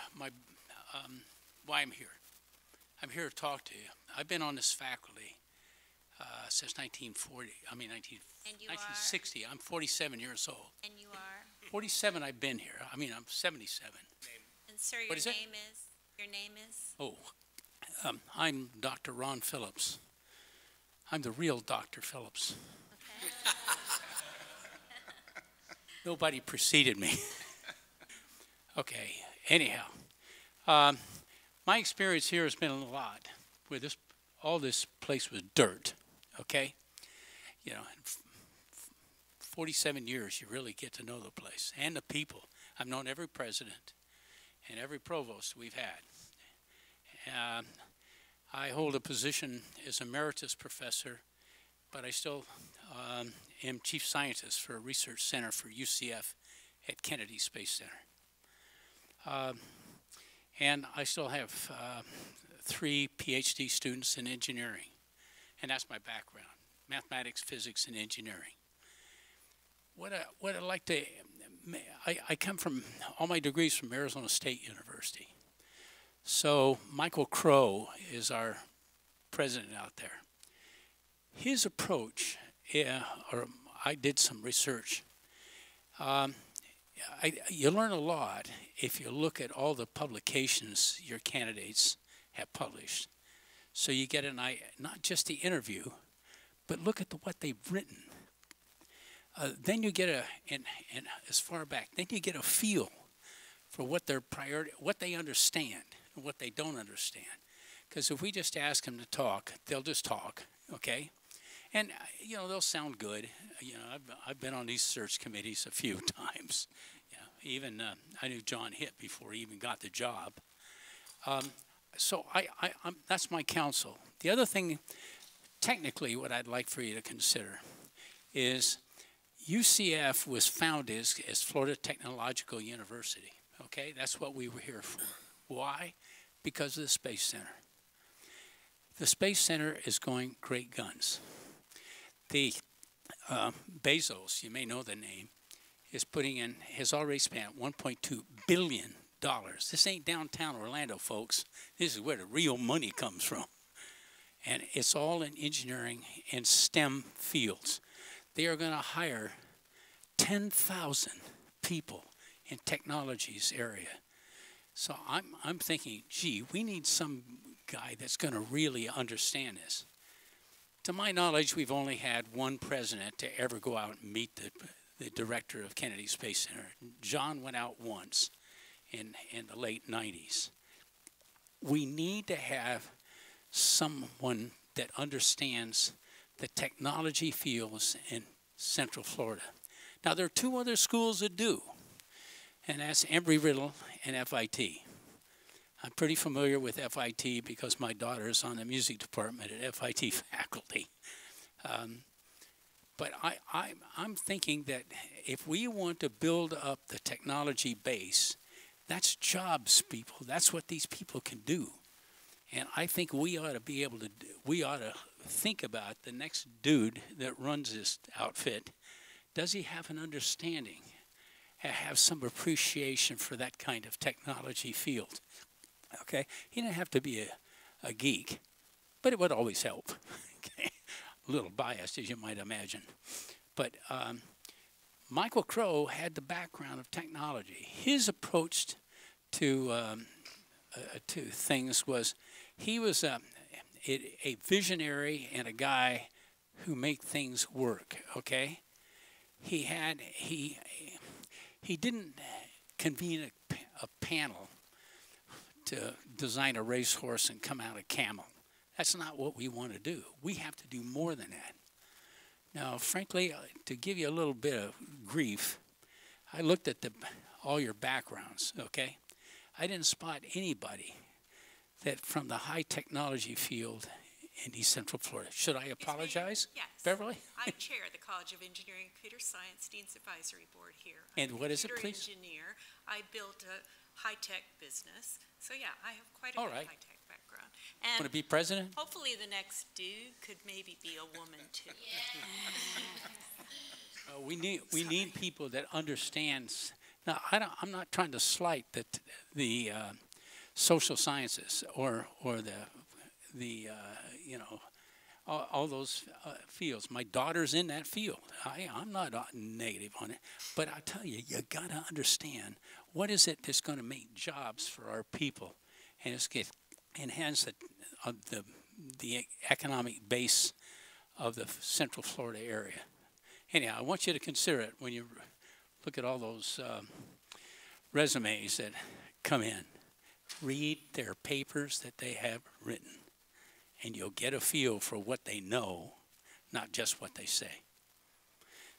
why I'm here. I'm here to talk to you. I've been on this faculty since 1960. I'm 47 years old. And you are? 47 I've been here. I'm 77. And sir, your What is it? name is? Your name is? Oh, I'm Dr. Ron Phillips. I'm the real Dr. Phillips. Okay. Nobody preceded me. Okay, anyhow. My experience here has been a lot, where all this place was dirt, okay? You know, 47 years, you really get to know the place and the people. I've known every president and every provost we've had. I hold a position as emeritus professor, but I still am chief scientist for a research center for UCF at Kennedy Space Center. And I still have 3 PhD students in engineering, and that's my background, mathematics, physics, and engineering. What I'd like to, I come from, all my degrees from Arizona State University. So Michael Crow is our president out there. His approach, or I did some research. You learn a lot if you look at all the publications your candidates have published. So you get an idea, not just the interview, but look at what they've written. Then you get and as far back, then you get a feel for what their priority, what they understand and what they don't understand. Because if we just ask them to talk, they'll just talk, okay? And, you know, they'll sound good. You know, I've been on these search committees a few times. You know, even I knew John Hitt before he even got the job. So that's my counsel. The other thing, technically, what I'd like for you to consider is UCF was founded as Florida Technological University. Okay, that's what we were here for. Why? Because of the Space Center. The Space Center is going great guns. The Bezos, you may know the name, has already spent $1.2 billion. This ain't downtown Orlando, folks. This is where the real money comes from. And it's all in engineering and STEM fields. They are going to hire 10,000 people in technologies area. So I'm thinking, gee, we need some guy that's going to really understand this. To my knowledge, we've only had one president to ever go out and meet the director of Kennedy Space Center. John went out once in the late 90s. We need to have someone that understands the technology fields in Central Florida. Now, there are 2 other schools that do, and that's Embry-Riddle and FIT. I'm pretty familiar with FIT because my daughter is on the music department at FIT faculty. But I'm thinking that if we want to build up the technology base, that's jobs, people. That's what these people can do. And I think we ought to be able to, we ought to think about the next dude that runs this outfit. Does he have an understanding, have some appreciation for that kind of technology field? Okay, he didn't have to be a geek, but it would always help. Okay, a little biased, as you might imagine. But Michael Crow had the background of technology. His approach to things was, he was a visionary and a guy who made things work. Okay, he didn't convene a panel to design a racehorse and come out a camel. That's not what we want to do. We have to do more than that. Now, frankly, to give you a little bit of grief, I looked at all your backgrounds, okay? I didn't spot anybody that from the high technology field in East Central Florida. Should I apologize? Yes. Beverly? I chair the College of Engineering and Computer Science Dean's Advisory Board here. And I'm what is it, computer please? Engineer. I built a high-tech business. So yeah, I have quite a All good right. high-tech background. Want to And be president? hopefully the next dude could maybe be a woman too. We need people that understands. Now, I'm not trying to slight the social sciences or the you know, all those fields. My daughter's in that field. I'm not negative on it, but I tell you, you got to understand what is it that's going to make jobs for our people, and it's get enhance the economic base of the Central Florida area. Anyhow, I want you to consider it when you look at all those resumes that come in. Read their papers that they have written, and you'll get a feel for what they know, not just what they say.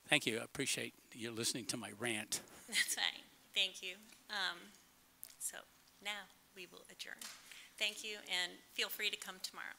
Thank you. I appreciate you listening to my rant. That's fine. Thank you. So now we will adjourn. Thank you, and feel free to come tomorrow.